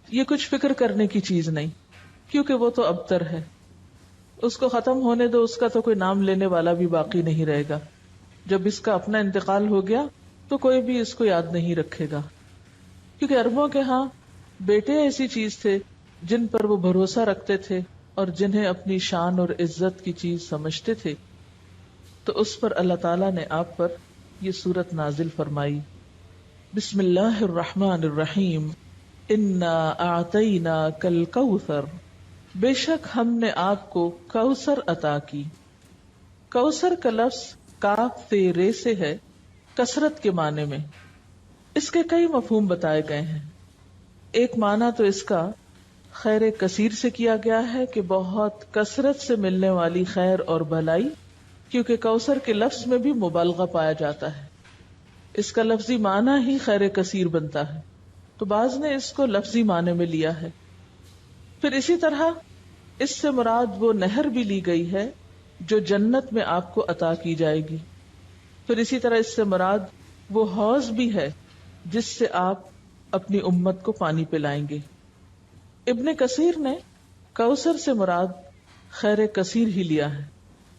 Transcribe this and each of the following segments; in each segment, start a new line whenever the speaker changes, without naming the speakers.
یہ کچھ فکر کرنے کی چیز نہیں، کیونکہ وہ تو ابتر ہے، اس کو ختم ہونے دو، اس کا تو کوئی نام لینے والا بھی باقی نہیں رہے گا. جب اس کا اپنا انتقال ہو گیا تو کوئی بھی اس کو یاد نہیں رکھے گا. کیونکہ عربوں کے ہاں بیٹے ایسی چیز تھے جن پر وہ بھروسہ رکھتے تھے اور جنہیں اپنی شان اور عزت کی چیز سمجھتے تھے. تو اس پر اللہ تعالیٰ نے آپ پر یہ سورت نازل فرمائی. بسم اللہ الرحمن الرحیم. انا اعطیناک الکوثر، بے شک ہم نے آپ کو کوثر عطا کی. کوثر کا لفظ کاف تے رے سے ہے، کثرت کے معنی میں. اس کے کئی مفہوم بتائے گئے ہیں. ایک معنی تو اس کا خیر کثیر سے کیا گیا ہے کہ بہت کثرت سے ملنے والی خیر اور بھلائی، کیونکہ کوثر کے لفظ میں بھی مبالغہ پایا جاتا ہے. اس کا لفظی معنی ہی خیر کثیر بنتا ہے، تو بعض نے اس کو لفظی معنی میں لیا ہے. پھر اسی طرح اس سے مراد وہ نہر بھی لی گئی ہے جو جنت میں آپ کو عطا کی جائے گی. پھر اسی طرح اس سے مراد وہ حوض بھی ہے جس سے آپ اپنی امت کو پانی پلائیں گے. ابن کثیر نے کوثر سے مراد خیر کثیر ہی لیا ہے،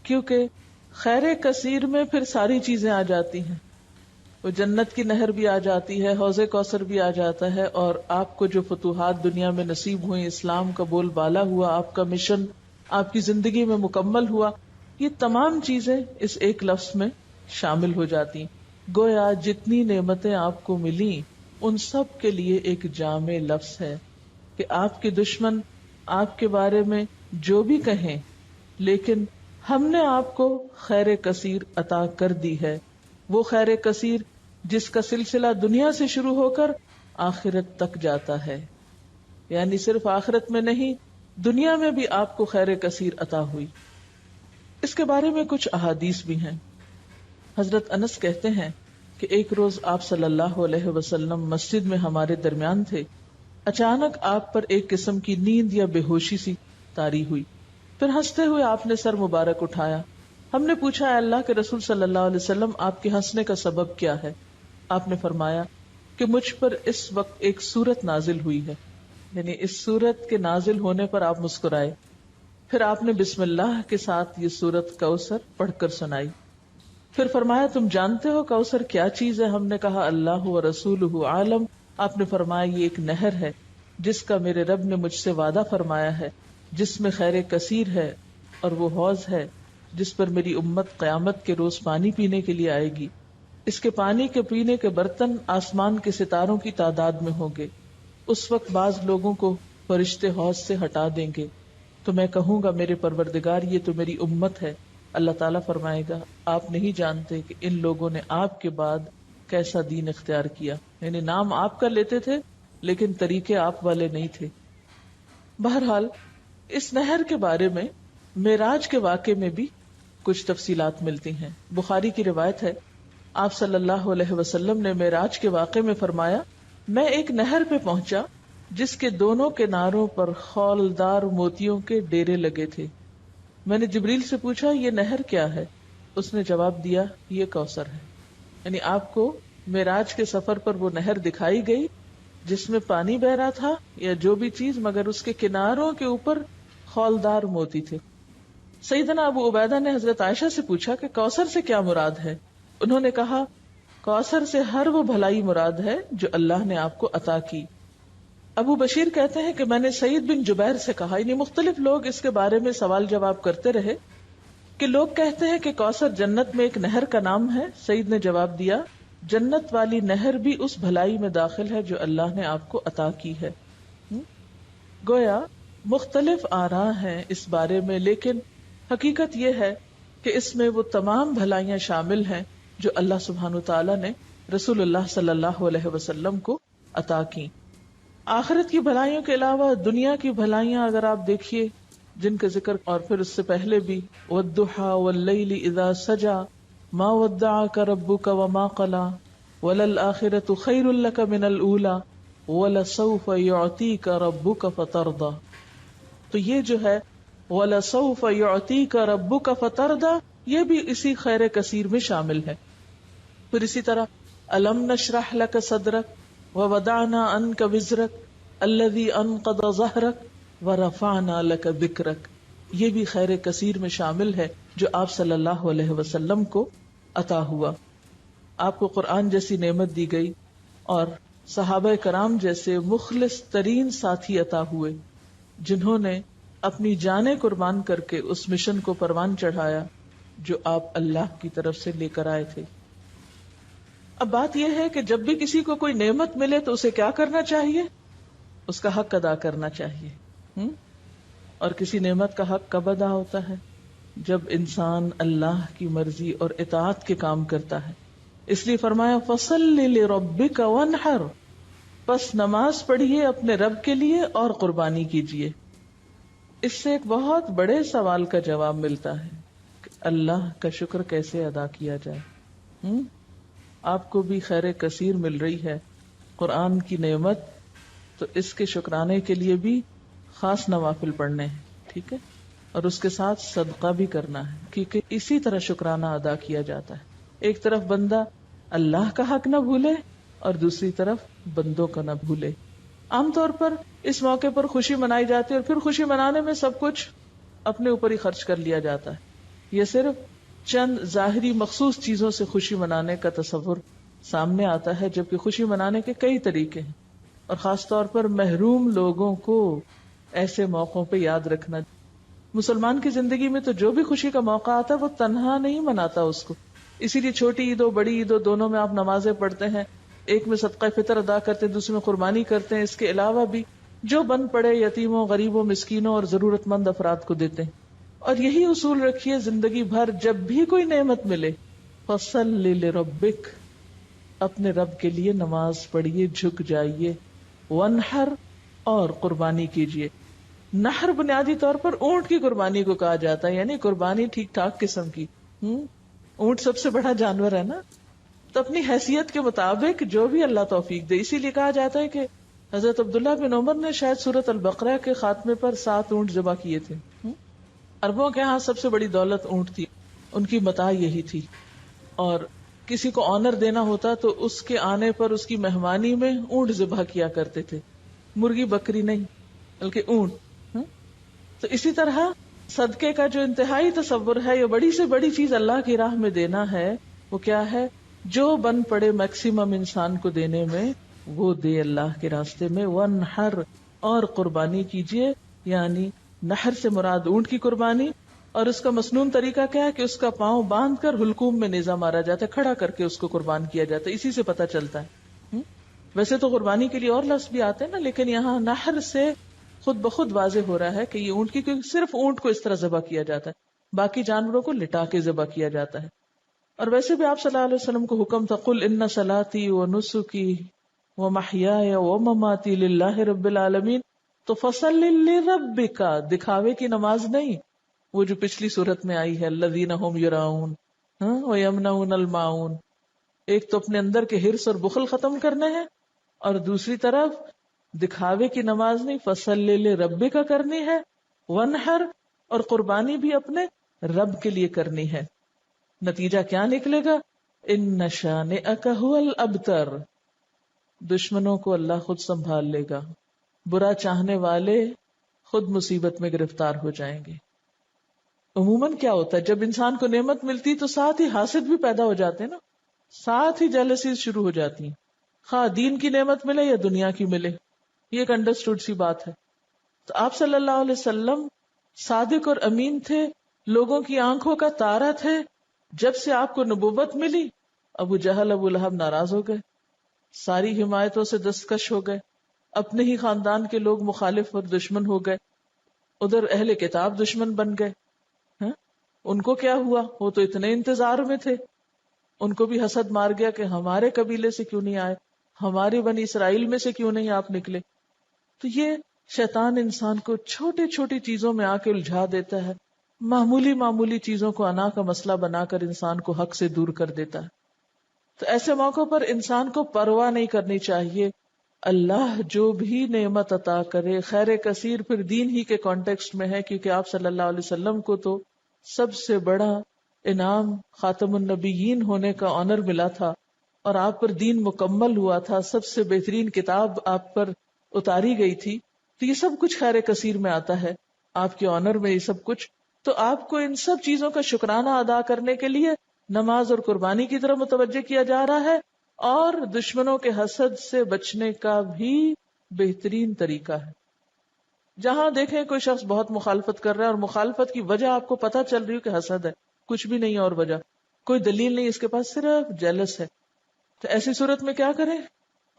کیونکہ خیر کثیر میں پھر ساری چیزیں آ جاتی ہیں. وہ جنت کی نہر بھی آ جاتی ہے، حوض کوثر بھی آ جاتا ہے، اور آپ کو جو فتوحات دنیا میں نصیب ہوئیں، اسلام کا بول بالا ہوا، آپ کا مشن آپ کی زندگی میں مکمل ہوا، یہ تمام چیزیں اس ایک لفظ میں شامل ہو جاتی. گویا جتنی نعمتیں آپ کو ملی ان سب کے لیے ایک جامع لفظ ہے کہ آپ کے دشمن آپ کے بارے میں جو بھی کہیں، لیکن ہم نے آپ کو خیر کثیر عطا کر دی ہے. وہ خیر کثیر جس کا سلسلہ دنیا سے شروع ہو کر آخرت تک جاتا ہے، یعنی صرف آخرت میں نہیں، دنیا میں بھی آپ کو خیر کثیر عطا ہوئی. اس کے بارے میں کچھ احادیث بھی ہیں. حضرت انس کہتے ہیں کہ ایک روز آپ صلی اللہ علیہ وسلم مسجد میں ہمارے درمیان تھے. اچانک آپ پر ایک قسم کی نیند یا بے ہوشی سی طاری ہوئی. پھر ہنستے ہوئے آپ نے سر مبارک اٹھایا. ہم نے پوچھا، اے اللہ کے رسول صلی اللہ علیہ وسلم، آپ کے ہنسنے کا سبب کیا ہے؟ آپ نے فرمایا کہ مجھ پر اس وقت ایک سورت نازل ہوئی ہے، یعنی اس سورت کے نازل ہونے پر آپ مسکرائے. پھر آپ نے بسم اللہ کے ساتھ یہ سورت کوثر پڑھ کر سنائی. پھر فرمایا، تم جانتے ہو کوثر کیا چیز ہے؟ ہم نے کہا اللہ و رسولہ عالم. آپ نے فرمایا یہ ایک نہر ہے جس کا میرے رب نے مجھ سے وعدہ فرمایا ہے، جس میں خیر کثیر ہے، اور وہ حوض ہے جس پر میری امت قیامت کے روز پانی پینے کے لیے آئے گی. اس کے پانی کے پینے کے برتن آسمان کے ستاروں کی تعداد میں ہوں گے. اس وقت بعض لوگوں کو فرشتے حوض سے ہٹا دیں گے تو میں کہوں گا میرے پروردگار یہ تو میری امت ہے. اللہ تعالیٰ فرمائے گا آپ نہیں جانتے کہ ان لوگوں نے آپ کے بعد کیسا دین اختیار کیا، یعنی نام آپ کا لیتے تھے لیکن طریقے آپ والے نہیں تھے. بہرحال اس نہر کے بارے میں معراج کے واقعے میں بھی کچھ تفصیلات ملتی ہیں. بخاری کی روایت ہے، آپ صلی اللہ علیہ وسلم نے معراج کے واقعے میں فرمایا، میں ایک نہر پہ پہنچا جس کے دونوں کناروں پر خولدار موتیوں کے ڈیرے لگے تھے. میں نے جبریل سے پوچھا یہ نہر کیا ہے؟ اس نے جواب دیا یہ کوثر ہے. یعنی آپ کو معراج کے سفر پر وہ نہر دکھائی گئی جس میں پانی بہ رہا تھا یا جو بھی چیز، مگر اس کے کناروں کے اوپر خولدار موتی تھے. سیدنا ابو عبیدہ نے حضرت عائشہ سے پوچھا کہ کوثر سے کیا مراد ہے؟ انہوں نے کہا کوثر سے ہر وہ بھلائی مراد ہے جو اللہ نے آپ کو عطا کی. ابو بشیر کہتے ہیں کہ میں نے سعید بن جبیر سے کہا، یعنی مختلف لوگ اس کے بارے میں سوال جواب کرتے رہے کہ لوگ کہتے ہیں کہ کوثر جنت میں ایک نہر کا نام ہے. سعید نے جواب دیا جنت والی نہر بھی اس بھلائی میں داخل ہے جو اللہ نے آپ کو عطا کی ہے. گویا مختلف آراء ہیں اس بارے میں، لیکن حقیقت یہ ہے کہ اس میں وہ تمام بھلائیاں شامل ہیں جو اللہ سبحانہ وتعالی نے رسول اللہ صلی اللہ علیہ وسلم کو عطا کی. آخرت کی بھلائیوں کے علاوہ دنیا کی بھلائیاں اگر آپ دیکھیے جن کا ذکر اور پھر اس سے پہلے بھی والضحى واللیل اذا سجا ما ودعك ربك وما قلى وللآخرة خیر لك من الاولى ولسوف يعطيك ربك فترضى. تو یہ جو ہے وَلَسَوْفَ يُعْطِيكَ رَبُّكَ فَتَرْضَى یہ بھی اسی خیر کثیر میں شامل ہے. پھر اسی طرح أَلَمْ نَشْرَحْ لَكَ صَدْرَكَ وَوَضَعْنَا عَنْكَ وِزْرَكَ الذی انقض ظہرک ورفعنا لک ذکرک، یہ بھی خیر کثیر میں شامل ہے جو آپ صلی اللہ علیہ وسلم کو عطا ہوا. آپ کو قرآن جیسی نعمت دی گئی اور صحابہ کرام جیسے مخلص ترین ساتھی عطا ہوئے جنہوں نے اپنی جانیں قربان کر کے اس مشن کو پروان چڑھایا جو آپ اللہ کی طرف سے لے کر آئے تھے. اب بات یہ ہے کہ جب بھی کسی کو کوئی نعمت ملے تو اسے کیا کرنا چاہیے؟ اس کا حق ادا کرنا چاہیے. اور کسی نعمت کا حق کب ادا ہوتا ہے؟ جب انسان اللہ کی مرضی اور اطاعت کے کام کرتا ہے. اس لیے فرمایا فَصَلِّ لِرَبِّكَ وَانْحَرْ، پس نماز پڑھیے اپنے رب کے لیے اور قربانی کیجیے. اس سے ایک بہت بڑے سوال کا جواب ملتا ہے کہ اللہ کا شکر کیسے ادا کیا جائے. آپ کو بھی خیر کثیر مل رہی ہے قرآن کی نعمت، تو اس کے شکرانے کے لیے بھی خاص نوافل پڑھنے ہیں، ٹھیک ہے، اور اس کے ساتھ صدقہ بھی کرنا ہے، کیونکہ اسی طرح شکرانہ ادا کیا جاتا ہے. ایک طرف بندہ اللہ کا حق نہ بھولے اور دوسری طرف بندوں کا نہ بھولے. عام طور پر اس موقع پر خوشی منائی جاتی ہے اور پھر خوشی منانے میں سب کچھ اپنے اوپر ہی خرچ کر لیا جاتا ہے. یہ صرف چند ظاہری مخصوص چیزوں سے خوشی منانے کا تصور سامنے آتا ہے، جبکہ خوشی منانے کے کئی طریقے ہیں، اور خاص طور پر محروم لوگوں کو ایسے موقعوں پہ یاد رکھنا. مسلمان کی زندگی میں تو جو بھی خوشی کا موقع آتا ہے وہ تنہا نہیں مناتا اس کو. اسی لیے چھوٹی عید ہو بڑی عید ہو دونوں میں آپ نمازیں پڑھتے ہیں، ایک میں صدقہ فطر ادا کرتے ہیں، دوسرے میں قربانی کرتے ہیں. اس کے علاوہ بھی جو بن پڑے یتیموں، غریبوں، مسکینوں اور ضرورت مند افراد کو دیتے ہیں. اور یہی اصول رکھیے زندگی بھر، جب بھی کوئی نعمت ملے فَصَلِّ لِرَبِّكَ، اپنے رب کے لیے نماز پڑھیے، جھک جائیے، وَانْحَرْ، اور قربانی کیجیے. نحر بنیادی طور پر اونٹ کی قربانی کو کہا جاتا ہے، یعنی قربانی ٹھیک ٹھاک قسم کی. اونٹ سب سے بڑا جانور ہے نا، تو اپنی حیثیت کے مطابق جو بھی اللہ توفیق دے. اسی لیے کہا جاتا ہے کہ حضرت عبداللہ بن عمر نے شاید سورۃ البقرہ کے خاتمے پر 7 اونٹ ذبح کیے تھے. عربوں کے ہاں سب سے بڑی دولت اونٹ تھی، ان کی متاع یہی تھی. اور کسی کو آنر دینا ہوتا تو اس کے آنے پر اس کی مہمانی میں اونٹ ذبح کیا کرتے تھے، مرغی بکری نہیں بلکہ اونٹ. تو اسی طرح صدقے کا جو انتہائی تصور ہے، یہ بڑی سے بڑی چیز اللہ کی راہ میں دینا ہے، وہ کیا ہے؟ جو بن پڑے میکسیمم انسان کو دینے میں وہ دے اللہ کے راستے میں. وَانْحَرْ، اور قربانی کیجیے. یعنی نحر سے مراد اونٹ کی قربانی، اور اس کا مسنون طریقہ کیا ہے کہ اس کا پاؤں باندھ کر حلقوم میں نیزہ مارا جاتا ہے، کھڑا کر کے اس کو قربان کیا جاتا ہے. اسی سے پتہ چلتا ہے. ویسے تو قربانی کے لیے اور لفظ بھی آتے ہیں نا، لیکن یہاں نحر سے خود بخود واضح ہو رہا ہے کہ یہ اونٹ کی، کیونکہ صرف اونٹ کو اس طرح ذبح کیا جاتا ہے، باقی جانوروں کو لٹا کے ذبح کیا جاتا ہے. اور ویسے بھی آپ صلی اللہ علیہ وسلم کو حکم تھا قل ان صلاتی ونسکی ومحیای ومماتی للہ رب العالمین. تو فصل لربک، دکھاوے کی نماز نہیں، وہ جو پچھلی صورت میں آئی ہے الذین هم یراؤون ویمنعون الماعون. ایک تو اپنے اندر کے حرص اور بخل ختم کرنے ہیں، اور دوسری طرف دکھاوے کی نماز نہیں، فصل لربک کرنی ہے، ونحر، اور قربانی بھی اپنے رب کے لیے کرنی ہے. نتیجہ کیا نکلے گا؟ ان شانئک ھو الابتر، دشمنوں کو اللہ خود سنبھال لے گا، برا چاہنے والے خود مصیبت میں گرفتار ہو جائیں گے. عموماً کیا ہوتا ہے جب انسان کو نعمت ملتی تو ساتھ ہی حاسد بھی پیدا ہو جاتے ہیں نا، ساتھ ہی جیلسیز شروع ہو جاتی ہیں، خواہ دین کی نعمت ملے یا دنیا کی ملے. یہ ایک انڈرسٹوڈ سی بات ہے. تو آپ صلی اللہ علیہ وسلم صادق اور امین تھے، لوگوں کی آنکھوں کا تارا تھے. جب سے آپ کو نبوت ملی، ابو جہل ابو لہب ناراض ہو گئے، ساری حمایتوں سے دستکش ہو گئے، اپنے ہی خاندان کے لوگ مخالف اور دشمن ہو گئے، ادھر اہل کتاب دشمن بن گئے. ان کو کیا ہوا؟ وہ تو اتنے انتظار میں تھے، ان کو بھی حسد مار گیا کہ ہمارے قبیلے سے کیوں نہیں آئے، ہماری بنی اسرائیل میں سے کیوں نہیں آپ نکلے. تو یہ شیطان انسان کو چھوٹی چھوٹی چیزوں میں آ کے الجھا دیتا ہے، معمولی معمولی چیزوں کو انا کا مسئلہ بنا کر انسان کو حق سے دور کر دیتا ہے. تو ایسے موقعوں پر انسان کو پرواہ نہیں کرنی چاہیے. اللہ جو بھی نعمت عطا کرے، خیر کثیر پھر دین ہی کے کانٹیکسٹ میں ہے، کیونکہ آپ صلی اللہ علیہ وسلم کو تو سب سے بڑا انعام خاتم النبیین ہونے کا آنر ملا تھا، اور آپ پر دین مکمل ہوا تھا. سب سے بہترین کتاب آپ پر اتاری گئی تھی، تو یہ سب کچھ خیر کثیر میں آتا ہے، آپ کے آنر میں یہ سب کچھ. تو آپ کو ان سب چیزوں کا شکرانہ ادا کرنے کے لیے نماز اور قربانی کی طرف متوجہ کیا جا رہا ہے، اور دشمنوں کے حسد سے بچنے کا بھی بہترین طریقہ ہے. جہاں دیکھیں کوئی شخص بہت مخالفت کر رہا ہے اور مخالفت کی وجہ آپ کو پتہ چل رہی ہو کہ حسد ہے، کچھ بھی نہیں اور وجہ کوئی دلیل نہیں، اس کے پاس صرف جیلس ہے، تو ایسی صورت میں کیا کریں؟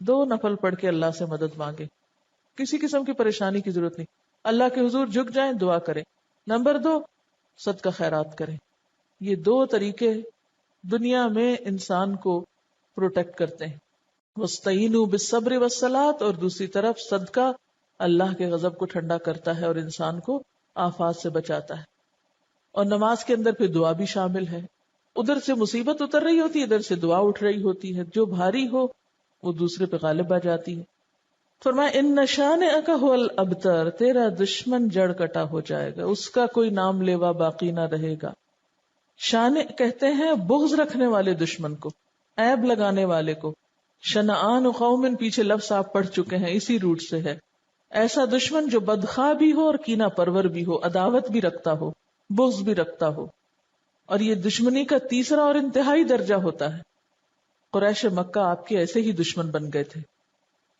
2 نفل پڑھ کے اللہ سے مدد مانگے. کسی قسم کی پریشانی کی ضرورت نہیں، اللہ کے حضور جھک جائیں، دعا کریں. نمبر 2، صدقہ خیرات کریں. یہ 2 طریقے دنیا میں انسان کو پروٹیکٹ کرتے ہیں. وَاسْتَعِینُوا بِالصَّبْرِ وَالصَّلَاةِ، اور دوسری طرف صدقہ اللہ کے غضب کو ٹھنڈا کرتا ہے اور انسان کو آفات سے بچاتا ہے. اور نماز کے اندر پھر دعا بھی شامل ہے. ادھر سے مصیبت اتر رہی ہوتی ہے، ادھر سے دعا اٹھ رہی ہوتی ہے، جو بھاری ہو وہ دوسرے پہ غالب آ جاتی ہے. فرمایا ان شانئک ھو الابتر، تیرا دشمن جڑ کٹا ہو جائے گا، اس کا کوئی نام لیوا باقی نہ رہے گا. شانع کہتے ہیں بغض رکھنے والے دشمن کو، عیب لگانے والے کو. شنآن قوم پیچھے لفظ آپ پڑھ چکے ہیں، اسی روٹ سے ہے. ایسا دشمن جو بدخواہ بھی ہو اور کینہ پرور بھی ہو، عداوت بھی رکھتا ہو، بغض بھی رکھتا ہو. اور یہ دشمنی کا تیسرا اور انتہائی درجہ ہوتا ہے. قریش مکہ آپ کے ایسے ہی دشمن بن گئے تھے،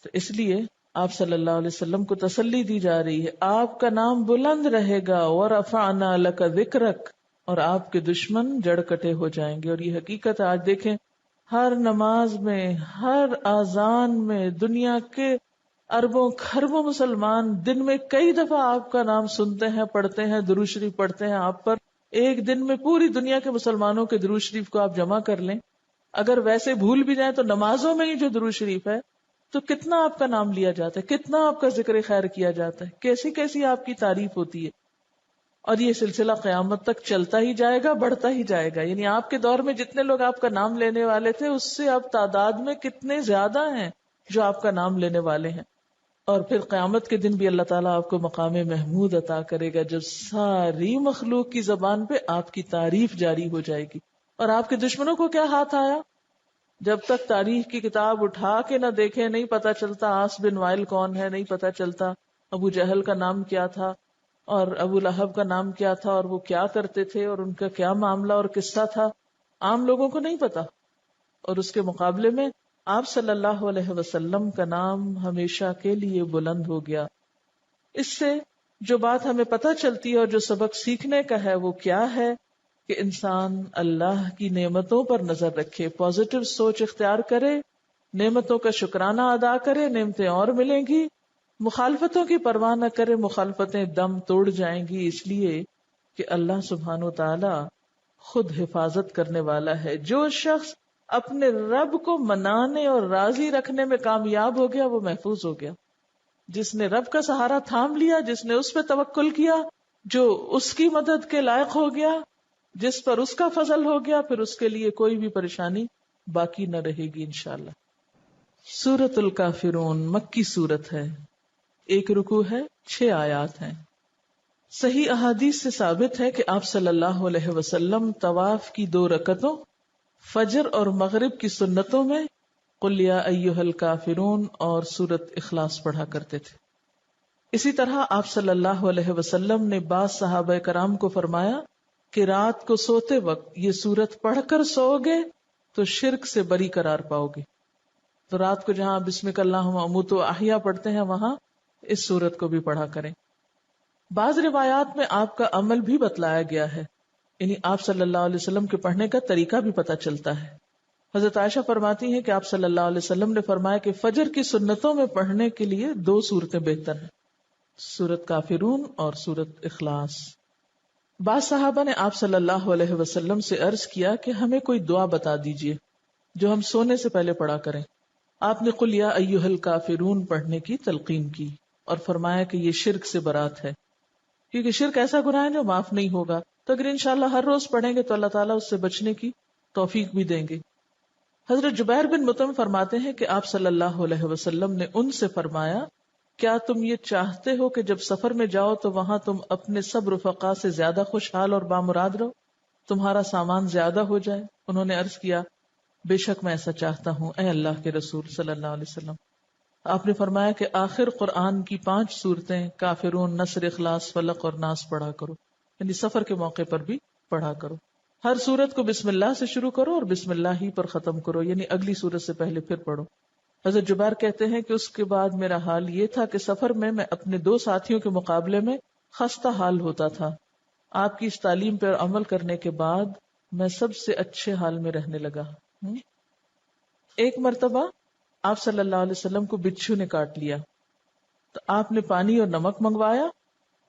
تو اس لیے آپ صلی اللہ علیہ وسلم کو تسلی دی جا رہی ہے، آپ کا نام بلند رہے گا، وَرَفَعْنَا لَكَ ذِكْرَكَ، اور آپ کے دشمن جڑ کٹے ہو جائیں گے. اور یہ حقیقت ہے. آج دیکھیں ہر نماز میں، ہر اذان میں دنیا کے اربوں خربوں مسلمان دن میں کئی دفعہ آپ کا نام سنتے ہیں، پڑھتے ہیں، درود شریف پڑھتے ہیں آپ پر. ایک دن میں پوری دنیا کے مسلمانوں کے درود شریف کو آپ جمع کر لیں، اگر ویسے بھول بھی جائیں تو نمازوں میں ہی جو درود شریف ہے تو کتنا آپ کا نام لیا جاتا ہے، کتنا آپ کا ذکر خیر کیا جاتا ہے، کیسی کیسی آپ کی تعریف ہوتی ہے. اور یہ سلسلہ قیامت تک چلتا ہی جائے گا، بڑھتا ہی جائے گا. یعنی آپ کے دور میں جتنے لوگ آپ کا نام لینے والے تھے، اس سے اب تعداد میں کتنے زیادہ ہیں جو آپ کا نام لینے والے ہیں. اور پھر قیامت کے دن بھی اللہ تعالیٰ آپ کو مقام محمود عطا کرے گا، جب ساری مخلوق کی زبان پہ آپ کی تعریف جاری ہو جائے گی. اور آپ کے دشمنوں کو کیا ہاتھ آیا؟ جب تک تاریخ کی کتاب اٹھا کے نہ دیکھیں، نہیں پتا چلتا عاص بن وائل کون ہے، نہیں پتا چلتا ابو جہل کا نام کیا تھا اور ابو لہب کا نام کیا تھا اور وہ کیا کرتے تھے اور ان کا کیا معاملہ اور قصہ تھا، عام لوگوں کو نہیں پتا. اور اس کے مقابلے میں آپ صلی اللہ علیہ وسلم کا نام ہمیشہ کے لیے بلند ہو گیا. اس سے جو بات ہمیں پتہ چلتی ہے اور جو سبق سیکھنے کا ہے وہ کیا ہے کہ انسان اللہ کی نعمتوں پر نظر رکھے، پازیٹو سوچ اختیار کرے، نعمتوں کا شکرانہ ادا کرے، نعمتیں اور ملیں گی. مخالفتوں کی پرواہ نہ کرے، مخالفتیں دم توڑ جائیں گی، اس لیے کہ اللہ سبحانہ و تعالی خود حفاظت کرنے والا ہے. جو شخص اپنے رب کو منانے اور راضی رکھنے میں کامیاب ہو گیا وہ محفوظ ہو گیا. جس نے رب کا سہارا تھام لیا، جس نے اس پہ توکل کیا، جو اس کی مدد کے لائق ہو گیا، جس پر اس کا فضل ہو گیا، پھر اس کے لیے کوئی بھی پریشانی باقی نہ رہے گی انشاءاللہ. سورۃ الکافرون مکی سورت ہے، 1 رکوع ہے، 6 آیات ہیں. صحیح احادیث سے ثابت ہے کہ آپ صلی اللہ علیہ وسلم طواف کی 2 رکعتوں، فجر اور مغرب کی سنتوں میں قل یا ایھا الکافرون اور سورۃ اخلاص پڑھا کرتے تھے. اسی طرح آپ صلی اللہ علیہ وسلم نے بعض صحابہ کرام کو فرمایا کہ رات کو سوتے وقت یہ سورت پڑھ کر سو گے تو شرک سے بری قرار پاؤ گے. تو رات کو جہاں بسمک اللہم اموت و احیا پڑھتے ہیں وہاں اس سورت کو بھی پڑھا کریں. بعض روایات میں آپ کا عمل بھی بتلایا گیا ہے، یعنی آپ صلی اللہ علیہ وسلم کے پڑھنے کا طریقہ بھی پتہ چلتا ہے. حضرت عائشہ فرماتی ہیں کہ آپ صلی اللہ علیہ وسلم نے فرمایا کہ فجر کی سنتوں میں پڑھنے کے لیے 2 صورتیں بہتر ہیں، سورت کافرون اور سورت اخلاص. بعض صحابہ نے آپ صلی اللہ علیہ وسلم سے عرض کیا کہ ہمیں کوئی دعا بتا دیجئے جو ہم سونے سے پہلے پڑھا کریں. آپ نے قل یا ایھا الکافرون پڑھنے کی تلقین کی اور فرمایا کہ یہ شرک سے برات ہے، کیونکہ شرک ایسا گناہ ہے جو معاف نہیں ہوگا. تو اگر انشاءاللہ ہر روز پڑھیں گے تو اللہ تعالیٰ اس سے بچنے کی توفیق بھی دیں گے. حضرت جبیر بن مطعم فرماتے ہیں کہ آپ صلی اللہ علیہ وسلم نے ان سے فرمایا کیا تم یہ چاہتے ہو کہ جب سفر میں جاؤ تو وہاں تم اپنے سب رفقا سے زیادہ خوشحال اور بامراد رہو، تمہارا سامان زیادہ ہو جائے؟ انہوں نے عرض کیا بے شک میں ایسا چاہتا ہوں اے اللہ کے رسول صلی اللہ علیہ وسلم. آپ نے فرمایا کہ آخر قرآن کی 5 صورتیں کافرون، نصر، اخلاص، فلق اور ناس پڑھا کرو، یعنی سفر کے موقع پر بھی پڑھا کرو. ہر سورت کو بسم اللہ سے شروع کرو اور بسم اللہ ہی پر ختم کرو، یعنی اگلی سورت سے پہلے پھر پڑھو. حضرت جبیر کہتے ہیں کہ اس کے بعد میرا حال یہ تھا کہ سفر میں اپنے 2 ساتھیوں کے مقابلے میں خستہ حال ہوتا تھا. آپ کی اس تعلیم پر عمل کرنے کے بعد میں سب سے اچھے حال میں رہنے لگا. ایک مرتبہ آپ صلی اللہ علیہ وسلم کو بچھو نے کاٹ لیا تو آپ نے پانی اور نمک منگوایا،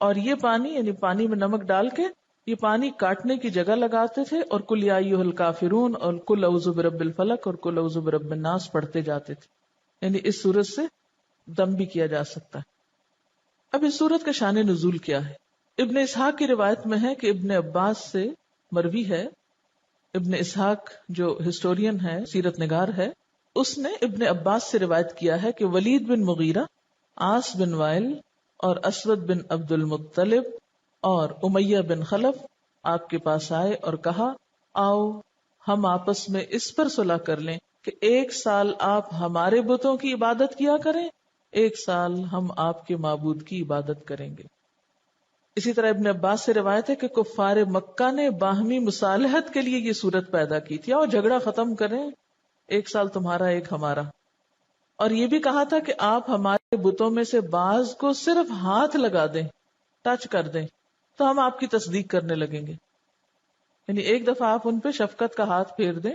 اور یہ پانی یعنی پانی میں نمک ڈال کے یہ پانی کاٹنے کی جگہ لگاتے تھے اور قل یا ایھا الکافرون اور قل اعوذ برب الفلق اور قل اعوذ برب الناس پڑھتے جاتے تھے. یعنی اس سورت سے دم بھی کیا جا سکتا ہے. اب اس سورت کا شان نزول کیا ہے؟ ابن اسحاق کی روایت میں ہے کہ ابن عباس سے مروی ہے. ابن اسحاق جو ہسٹورین ہے، سیرت نگار ہے، اس نے ابن عباس سے روایت کیا ہے کہ ولید بن مغیرہ، عاص بن وائل اور اسود بن عبد المطلب اور امیہ بن خلف آپ کے پاس آئے اور کہا آؤ ہم آپس میں اس پر صلح کر لیں کہ 1 سال آپ ہمارے بتوں کی عبادت کیا کریں، 1 سال ہم آپ کے معبود کی عبادت کریں گے. اسی طرح ابن عباس سے روایت ہے کہ کفار مکہ نے باہمی مصالحت کے لیے یہ صورت پیدا کی تھی، اور جھگڑا ختم کریں، 1 سال تمہارا 1 ہمارا. اور یہ بھی کہا تھا کہ آپ ہمارے بتوں میں سے بعض کو صرف ہاتھ لگا دیں، ٹچ کر دیں، تو ہم آپ کی تصدیق کرنے لگیں گے. یعنی ایک دفعہ آپ ان پہ شفقت کا ہاتھ پھیر دیں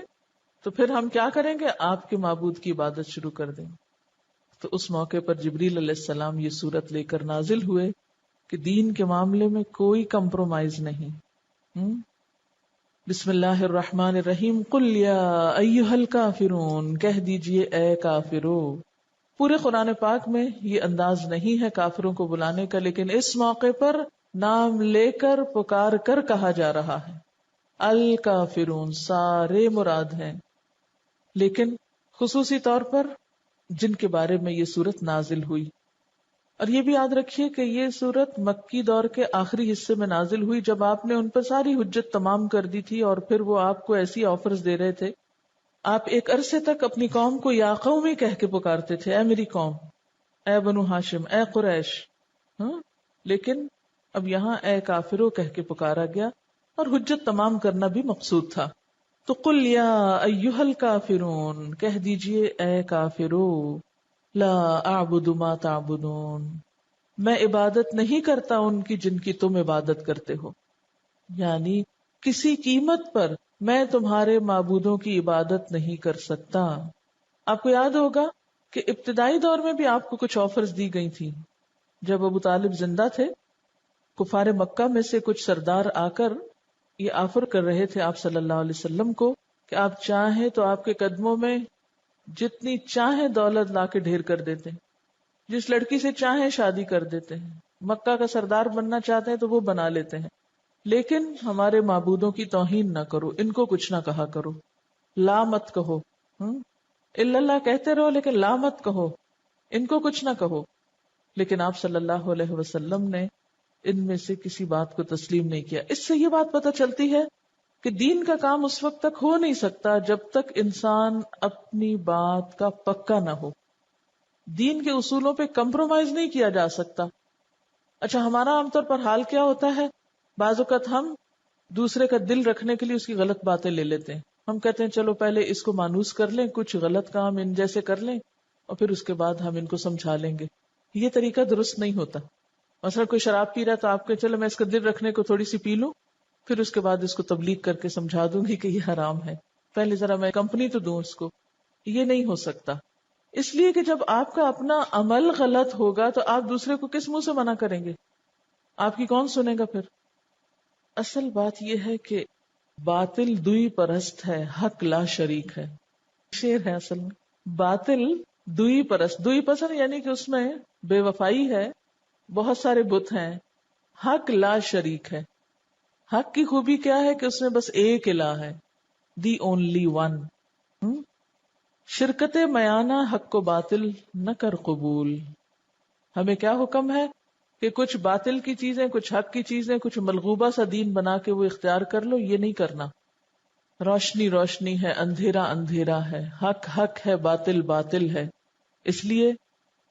تو پھر ہم کیا کریں گے؟ آپ کے معبود کی عبادت شروع کر دیں. تو اس موقع پر جبریل علیہ السلام یہ صورت لے کر نازل ہوئے کہ دین کے معاملے میں کوئی کمپرومائز نہیں. بسم اللہ الرحمن الرحیم. قل یا ایھا الکافرون، کہہ دیجئے اے کافرو. پورے قرآن پاک میں یہ انداز نہیں ہے کافروں کو بلانے کا، لیکن اس موقع پر نام لے کر پکار کر کہا جا رہا ہے. الکافرون سارے مراد ہیں، لیکن خصوصی طور پر جن کے بارے میں یہ صورت نازل ہوئی. اور یہ بھی یاد رکھیے کہ یہ صورت مکی دور کے آخری حصے میں نازل ہوئی، جب آپ نے ان پر ساری حجت تمام کر دی تھی اور پھر وہ آپ کو ایسی آفرز دے رہے تھے. آپ ایک عرصے تک اپنی قوم کو یا قومی کہہ کے پکارتے تھے، اے میری قوم، اے بنو ہاشم، اے قریش. لیکن اب یہاں اے کافرو کہہ کے پکارا گیا، اور حجت تمام کرنا بھی مقصود تھا. تو قل یا ایھا الکافرون، کہہ دیجئے اے کافرو، لا اعبد ما تعبدون، میں عبادت نہیں کرتا ان کی جن کی تم عبادت کرتے ہو. یعنی کسی قیمت پر میں تمہارے معبودوں کی عبادت نہیں کر سکتا. آپ کو یاد ہوگا کہ ابتدائی دور میں بھی آپ کو کچھ آفرز دی گئی تھی. جب ابو طالب زندہ تھے، کفار مکہ میں سے کچھ سردار آ کر یہ آفر کر رہے تھے آپ صلی اللہ علیہ وسلم کو کہ آپ چاہیں تو آپ کے قدموں میں جتنی چاہیں دولت لا کے ڈھیر کر دیتے ہیں، جس لڑکی سے چاہیں شادی کر دیتے ہیں، مکہ کا سردار بننا چاہتے ہیں تو وہ بنا لیتے ہیں، لیکن ہمارے معبودوں کی توہین نہ کرو، ان کو کچھ نہ کہا کرو، لا مت کہو، الا اللہ کہتے رہو لیکن لا مت کہو، ان کو کچھ نہ کہو. لیکن آپ صلی اللہ علیہ وسلم نے ان میں سے کسی بات کو تسلیم نہیں کیا. اس سے یہ بات پتہ چلتی ہے کہ دین کا کام اس وقت تک ہو نہیں سکتا جب تک انسان اپنی بات کا پکا نہ ہو. دین کے اصولوں پہ کمپرومائز نہیں کیا جا سکتا. اچھا، ہمارا عام طور پر حال کیا ہوتا ہے؟ بعض اوقات ہم دوسرے کا دل رکھنے کے لیے اس کی غلط باتیں لے لیتے ہیں. ہم کہتے ہیں چلو پہلے اس کو مانوس کر لیں، کچھ غلط کام ان جیسے کر لیں اور پھر اس کے بعد ہم ان کو سمجھا لیں گے. یہ طریقہ درست نہیں ہوتا. مثلا کوئی شراب پی رہا تو آپ کے چلو میں اس کا دل رکھنے کو تھوڑی سی پی لوں، پھر اس کے بعد اس کو تبلیغ کر کے سمجھا دوں گی کہ یہ حرام ہے، پہلے ذرا میں کمپنی تو دوں اس کو. یہ نہیں ہو سکتا. اس لیے کہ جب آپ کا اپنا عمل غلط ہوگا تو آپ دوسرے کو کس منہ سے منع کریں گے؟ آپ کی کون سنے گا پھر؟ اصل بات یہ ہے کہ باطل دوئی پرست ہے، حق لا شریک ہے. شعر ہے اصل میں. باطل دوئی پرست، دوئی پسند یعنی کہ اس میں بے وفائی ہے، بہت سارے بت ہیں. حق لا شریک ہے. حق کی خوبی کیا ہے کہ اس میں بس ایک الہ ہے، دی اونلی ون. شرکت میانہ حق کو باطل نہ کر قبول. ہمیں کیا حکم ہے کہ کچھ باطل کی چیزیں، کچھ حق کی چیزیں، کچھ ملغوبہ سا دین بنا کے وہ اختیار کر لو، یہ نہیں کرنا. روشنی روشنی ہے، اندھیرا اندھیرا ہے، حق حق ہے، باطل باطل ہے. اس لیے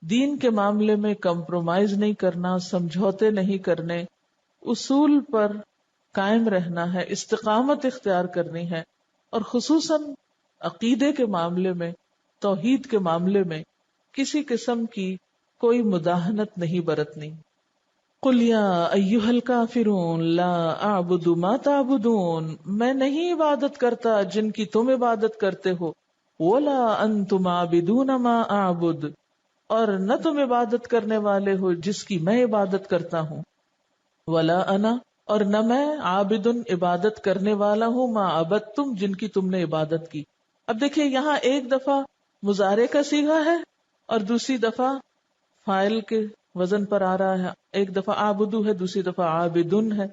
دین کے معاملے میں کمپرومائز نہیں کرنا، سمجھوتے نہیں کرنے، اصول پر قائم رہنا ہے، استقامت اختیار کرنی ہے، اور خصوصاً عقیدے کے معاملے میں، توحید کے معاملے میں کسی قسم کی کوئی مداہنت نہیں برتنی۔ قل یا ایھا الکافرون لا اعبد ما تعبدون، میں نہیں عبادت کرتا جن کی تم عبادت کرتے ہو، ولا انتم عابدون ما اعبد، اور نہ تم عبادت کرنے والے ہو جس کی میں عبادت کرتا ہوں، ولا انا، اور نہ میں عابد عبادت کرنے والا ہوں، ما عبدتم جن کی تم نے عبادت کی۔ اب دیکھیے یہاں ایک دفعہ مضارع کا صیغہ ہے اور دوسری دفعہ فاعل کے وزن پر آ رہا ہے، ایک دفعہ عابدو ہے دوسری دفعہ عابدن ہے،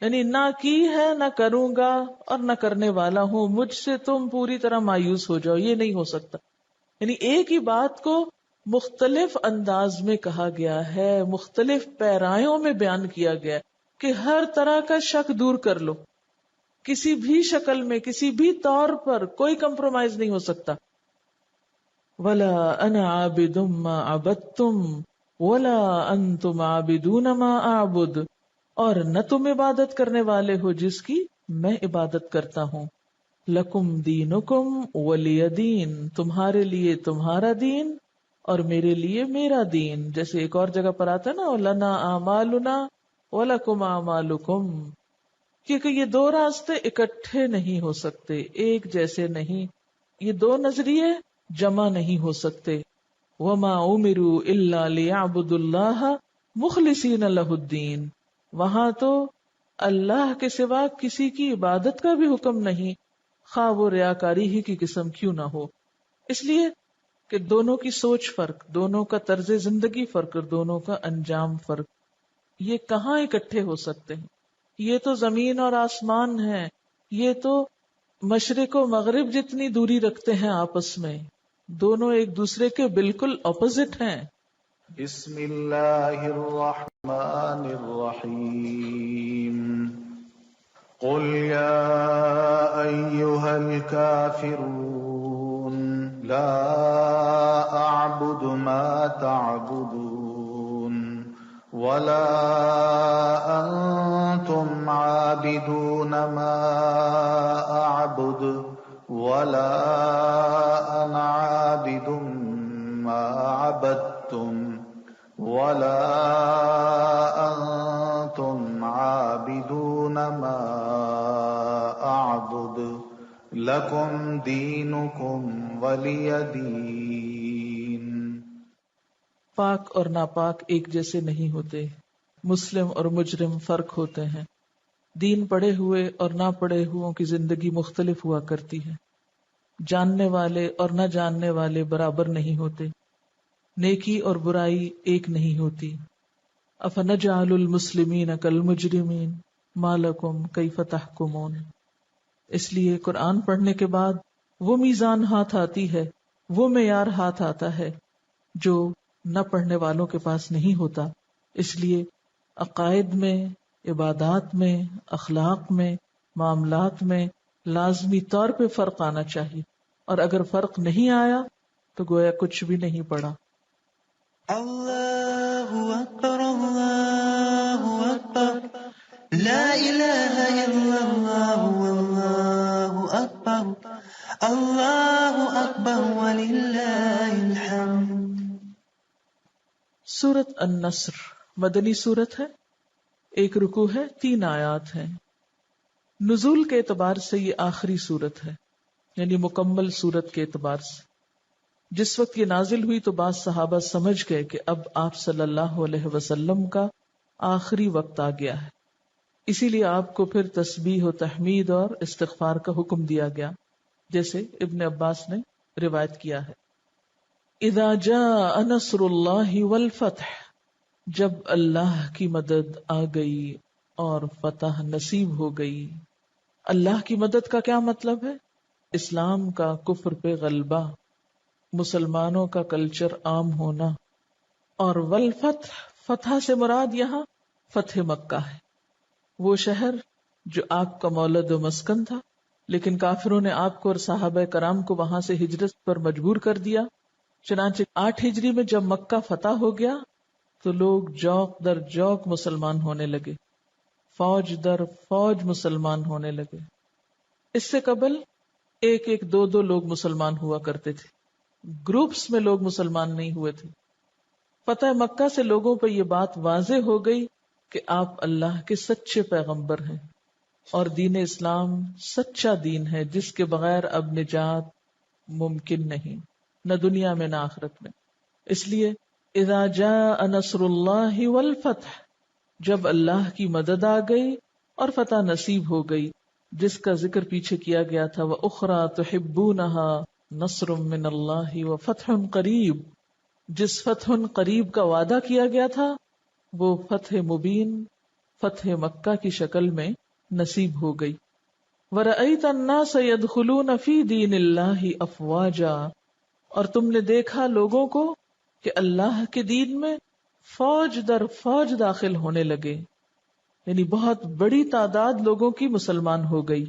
یعنی نہ کی ہے نہ کروں گا اور نہ کرنے والا ہوں، مجھ سے تم پوری طرح مایوس ہو جاؤ، یہ نہیں ہو سکتا۔ یعنی ایک ہی بات کو مختلف انداز میں کہا گیا ہے، مختلف پیرایوں میں بیان کیا گیا ہے کہ ہر طرح کا شک دور کر لو، کسی بھی شکل میں کسی بھی طور پر کوئی کمپرومائز نہیں ہو سکتا۔ ولا انا عابد ما عبدتم ولا انتم عابدون ما اعبد، اور نہ تم عبادت کرنے والے ہو جس کی میں عبادت کرتا ہوں، لکم دینکم ولی دین، تمہارے لیے تمہارا دین اور میرے لیے میرا دین، جیسے ایک اور جگہ پر آتا ہے نا لنا اعمالنا ولکم اعمالکم، کیونکہ یہ دو راستے اکٹھے نہیں ہو سکتے، ایک جیسے نہیں، یہ دو نظریے جمع نہیں ہو سکتے۔ وما امروا الا ليعبدوا الله مخلصین لہ الدین، وہاں تو اللہ کے سوا کسی کی عبادت کا بھی حکم نہیں، خواہ وہ ریاکاری ہی کی قسم کیوں نہ ہو، اس لیے کہ دونوں کی سوچ فرق، دونوں کا طرز زندگی فرق اور دونوں کا انجام فرق، یہ کہاں اکٹھے ہو سکتے ہیں؟ یہ تو زمین اور آسمان ہے، یہ تو مشرق و مغرب جتنی دوری رکھتے ہیں آپس میں، دونوں ایک دوسرے کے بالکل اپوزٹ ہیں۔
بسم اللہ الرحمن الرحیم قل یا ایھا الکافرون لا اعبد ما تعبدون ولا انتم عابدون ما اعبد ولا انا عابد ما عبدتم ولا انتم عابدون ما اعبد لکم دینکم ولی دین۔
پاک اور ناپاک ایک جیسے نہیں ہوتے، مسلم اور مجرم فرق ہوتے ہیں، دین پڑھے ہوئے اور نہ پڑھے ہوئوں کی زندگی مختلف ہوا کرتی ہے، جاننے والے اور نہ جاننے والے برابر نہیں ہوتے، نیکی اور برائی ایک نہیں ہوتی۔ افنجعل المسلمین کالمجرمین ما لکم کیف تحکمون، اس لیے قرآن پڑھنے کے بعد وہ میزان ہاتھ آتی ہے، وہ معیار ہاتھ آتا ہے جو نہ پڑھنے والوں کے پاس نہیں ہوتا، اس لیے عقائد میں، عبادات میں، اخلاق میں، معاملات میں لازمی طور پہ فرق آنا چاہیے، اور اگر فرق نہیں آیا تو گویا کچھ بھی نہیں پڑا۔
اللہ اکبر اللہ اکبر لا الہ الا اللہ واللہ اکبر اللہ اکبر وللہ الحمد۔
سورۃ النصر مدنی سورت ہے، ایک رکوع ہے، 3 آیات ہیں۔ نزول کے اعتبار سے یہ آخری سورت ہے، یعنی مکمل سورت کے اعتبار سے۔ جس وقت یہ نازل ہوئی تو بعض صحابہ سمجھ گئے کہ اب آپ صلی اللہ علیہ وسلم کا آخری وقت آ گیا ہے، اسی لیے آپ کو پھر تسبیح و تحمید اور استغفار کا حکم دیا گیا، جیسے ابن عباس نے روایت کیا ہے۔ اذا جاء نصر اللہ والفتح، جب اللہ کی مدد آ گئی اور فتح نصیب ہو گئی۔ اللہ کی مدد کا کیا مطلب ہے؟ اسلام کا کفر پہ غلبہ، مسلمانوں کا کلچر عام ہونا، اور والفتح، فتح سے مراد یہاں فتح مکہ ہے، وہ شہر جو آپ کا مولد و مسکن تھا، لیکن کافروں نے آپ کو اور صحابہ کرام کو وہاں سے ہجرت پر مجبور کر دیا، چنانچہ 8 ہجری میں جب مکہ فتح ہو گیا تو لوگ جوق در جوق مسلمان ہونے لگے، فوج در فوج مسلمان ہونے لگے۔ اس سے قبل ایک ایک دو دو لوگ مسلمان ہوا کرتے تھے، گروپس میں لوگ مسلمان نہیں ہوئے تھے۔ فتح مکہ سے لوگوں پہ یہ بات واضح ہو گئی کہ آپ اللہ کے سچے پیغمبر ہیں اور دین اسلام سچا دین ہے جس کے بغیر اب نجات ممکن نہیں، نہ دنیا میں نہ آخرت میں۔ اس لیے اذا جاء نصر اللہ والفتح، جب اللہ کی مدد آ گئی اور فتح نصیب ہو گئی، جس کا ذکر پیچھے کیا گیا تھا، وَأُخْرَى تُحِبُّونَهَا نَصْرٌ مِّنَ اللَّهِ وَفَتْحٌ قَرِيبٌ، جس فتح قریب کا وعدہ کیا گیا تھا وہ فتح مبین، فتح مکہ کی شکل میں نصیب ہو گئی۔ وَرَأَيْتَ النَّاسَ يَدْخُلُونَ فِي دِينِ اللَّهِ أَفْوَاجًا، اور تم نے دیکھا لوگوں کو کہ اللہ کے دین میں فوج در فوج داخل ہونے لگے، یعنی بہت بڑی تعداد لوگوں کی مسلمان ہو گئی۔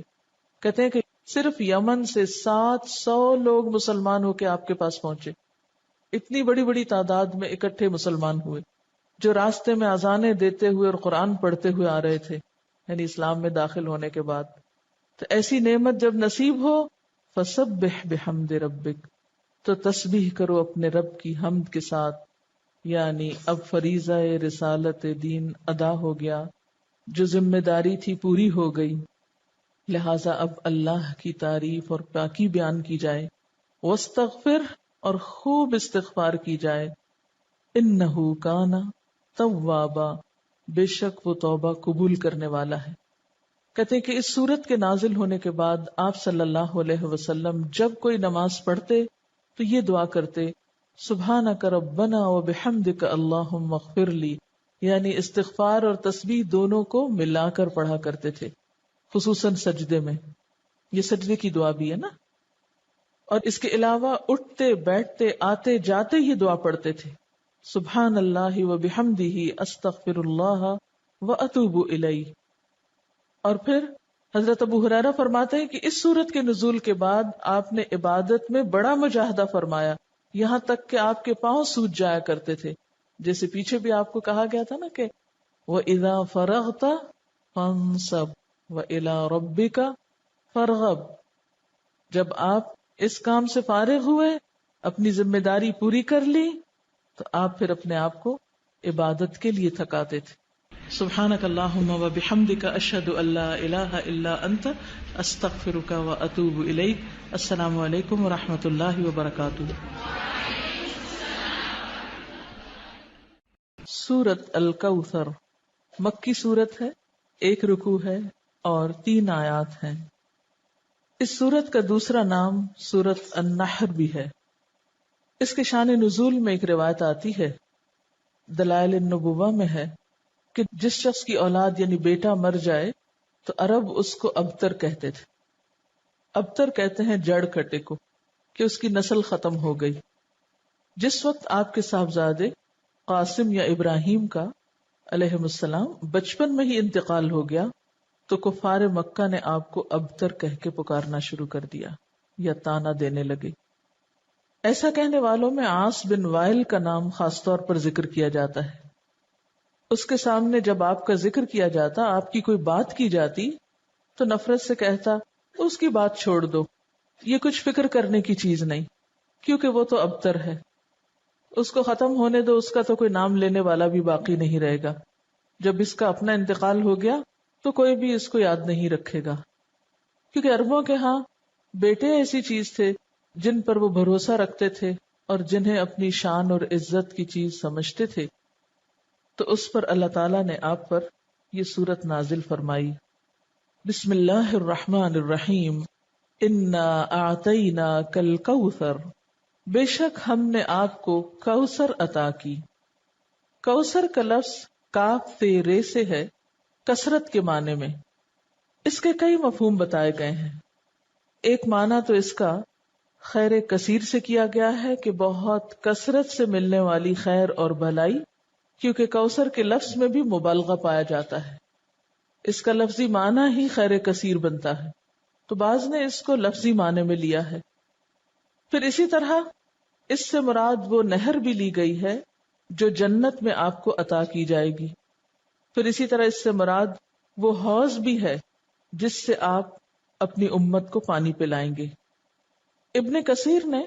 کہتے ہیں کہ صرف یمن سے 700 لوگ مسلمان ہو کے آپ کے پاس پہنچے، اتنی بڑی بڑی تعداد میں اکٹھے مسلمان ہوئے، جو راستے میں اذانیں دیتے ہوئے اور قرآن پڑھتے ہوئے آ رہے تھے، یعنی اسلام میں داخل ہونے کے بعد۔ تو ایسی نعمت جب نصیب ہو، فسبح بحمد ربک، تو تسبیح کرو اپنے رب کی حمد کے ساتھ، یعنی اب فریضہ رسالت دین ادا ہو گیا، جو ذمہ داری تھی پوری ہو گئی، لہٰذا اب اللہ کی تعریف اور پاکی بیان کی جائے، واستغفر، اور خوب استغفار کی جائے، انہ کان توابا، بے شک وہ توبہ قبول کرنے والا ہے۔ کہتے ہیں کہ اس سورت کے نازل ہونے کے بعد آپ صلی اللہ علیہ وسلم جب کوئی نماز پڑھتے تو یہ دعا کرتے، سبحانک ربنا وبحمدک اللہم اغفر لی، یعنی استغفار اور تسبیح دونوں کو ملا کر پڑھا کرتے تھے، خصوصاً سجدے میں۔ یہ سجدے کی دعا بھی ہے نا۔ اور اس کے علاوہ اٹھتے بیٹھتے آتے جاتے یہ دعا پڑھتے تھے، سبحان اللہ وبحمدہ استغفر اللہ واتوب الیہ۔ اور پھر حضرت ابو ہریرہ فرماتے ہیں کہ اس سورت کے نزول کے بعد آپ نے عبادت میں بڑا مجاہدہ فرمایا، یہاں تک کہ آپ کے پاؤں سوج جایا کرتے تھے، جیسے پیچھے بھی آپ کو کہا گیا تھا نا کہ وَإِذَا فَرَغْتَ فَانْصَبْ وَإِلَىٰ رَبِّكَ فَارْغَب، جب آپ اس کام سے فارغ ہوئے، اپنی ذمہ داری پوری کر لی، تو آپ پھر اپنے آپ کو عبادت کے لیے تھکاتے تھے۔ سبحانک اللہم وبحمدک اشہد ان لا الہ الا انت استغفرک واتوب الیک۔ السلام علیکم ورحمۃ اللہ وبرکاتہ۔ سورت الکوثر مکی سورت ہے، 1 رکوع ہے اور 3 آیات ہیں۔ اس سورت کا دوسرا نام سورت النحر بھی ہے۔ اس کے شان نزول میں ایک روایت آتی ہے، دلائل النبوہ میں ہے، کہ جس شخص کی اولاد یعنی بیٹا مر جائے تو عرب اس کو ابتر کہتے تھے۔ ابتر کہتے ہیں جڑ کٹے کو، کہ اس کی نسل ختم ہو گئی۔ جس وقت آپ کے صاحبزادے قاسم یا ابراہیم کا علیہ السلام بچپن میں ہی انتقال ہو گیا تو کفار مکہ نے آپ کو ابتر کہہ کے پکارنا شروع کر دیا یا طعنہ دینے لگے۔ ایسا کہنے والوں میں عاص بن وائل کا نام خاص طور پر ذکر کیا جاتا ہے۔ اس کے سامنے جب آپ کا ذکر کیا جاتا، آپ کی کوئی بات کی جاتی تو نفرت سے کہتا، اس کی بات چھوڑ دو، یہ کچھ فکر کرنے کی چیز نہیں، کیونکہ وہ تو ابتر ہے، اس کو ختم ہونے دو، اس کا تو کوئی نام لینے والا بھی باقی نہیں رہے گا، جب اس کا اپنا انتقال ہو گیا تو کوئی بھی اس کو یاد نہیں رکھے گا۔ کیونکہ عربوں کے ہاں بیٹے ایسی چیز تھے جن پر وہ بھروسہ رکھتے تھے اور جنہیں اپنی شان اور عزت کی چیز سمجھتے تھے، تو اس پر اللہ تعالیٰ نے آپ پر یہ سورت نازل فرمائی۔ بسم اللہ الرحمن الرحیم، انا اعطیناک الکوثر، بے شک ہم نے آپ کو کوثر عطا کی۔ کوثر کا لفظ کاف تے رے سے ہے، کثرت کے معنی میں۔ اس کے کئی مفہوم بتائے گئے ہیں۔ ایک معنی تو اس کا خیر کثیر سے کیا گیا ہے کہ بہت کثرت سے ملنے والی خیر اور بھلائی، کیونکہ کوثر کے لفظ میں بھی مبالغہ پایا جاتا ہے، اس کا لفظی معنی ہی خیر کثیر بنتا ہے، تو بعض نے اس کو لفظی معنی میں لیا ہے۔ پھر اسی طرح اس سے مراد وہ نہر بھی لی گئی ہے جو جنت میں آپ کو عطا کی جائے گی. پھر اسی طرح اس سے مراد وہ حوض بھی ہے جس سے آپ اپنی امت کو پانی پلائیں گے. ابن کثیر نے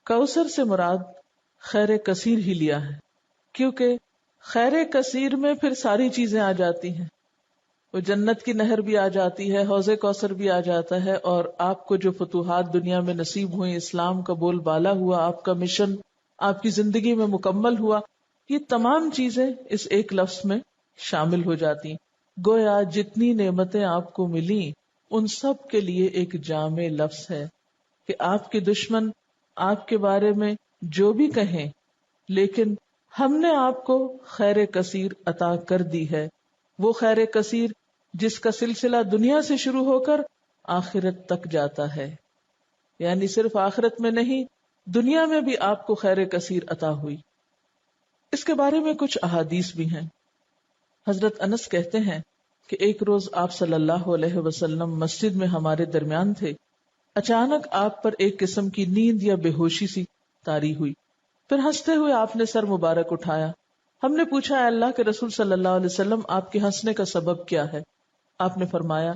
کوثر سے مراد خیر کثیر ہی لیا ہے، کیونکہ خیر کثیر میں پھر ساری چیزیں آ جاتی ہیں. وہ جنت کی نہر بھی آ جاتی ہے، حوض کوثر بھی آ جاتا ہے، اور آپ کو جو فتوحات دنیا میں نصیب ہوئے، اسلام کا بول بالا ہوا، آپ کا مشن آپ کی زندگی میں مکمل ہوا، یہ تمام چیزیں اس ایک لفظ میں شامل ہو جاتی. گویا جتنی نعمتیں آپ کو ملی ان سب کے لیے ایک جامع لفظ ہے کہ آپ کے دشمن آپ کے بارے میں جو بھی کہیں، لیکن ہم نے آپ کو خیر کثیر عطا کر دی ہے. وہ خیر کثیر جس کا سلسلہ دنیا سے شروع ہو کر آخرت تک جاتا ہے، یعنی صرف آخرت میں نہیں، دنیا میں بھی آپ کو خیر کثیر عطا ہوئی. اس کے بارے میں کچھ احادیث بھی ہیں. حضرت انس کہتے ہیں کہ ایک روز آپ صلی اللہ علیہ وسلم مسجد میں ہمارے درمیان تھے. اچانک آپ پر ایک قسم کی نیند یا بے ہوشی سی طاری ہوئی. پھر ہنستے ہوئے آپ نے سر مبارک اٹھایا. ہم نے پوچھا، اے اللہ کے رسول صلی اللہ علیہ وسلم، آپ کے ہنسنے کا سبب کیا ہے؟ آپ نے فرمایا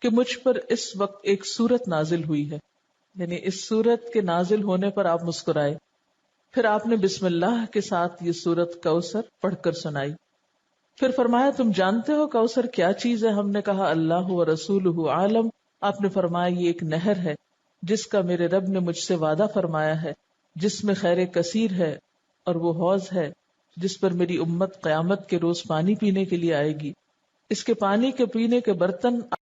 کہ مجھ پر اس وقت ایک سورت نازل ہوئی ہے، یعنی اس سورت کے نازل ہونے پر آپ مسکرائے. پھر آپ نے بسم اللہ کے ساتھ یہ سورت کوثر پڑھ کر سنائی. پھر فرمایا، تم جانتے ہو کوثر کیا چیز ہے؟ ہم نے کہا اللہ و رسولہ عالم. آپ نے فرمایا یہ ایک نہر ہے جس کا میرے رب نے مجھ سے وعدہ فرمایا ہے، جس میں خیر کثیر ہے، اور وہ حوض ہے جس پر میری امت قیامت کے روز پانی پینے کے لیے آئے گی. اس کے پانی کے پینے کے برتن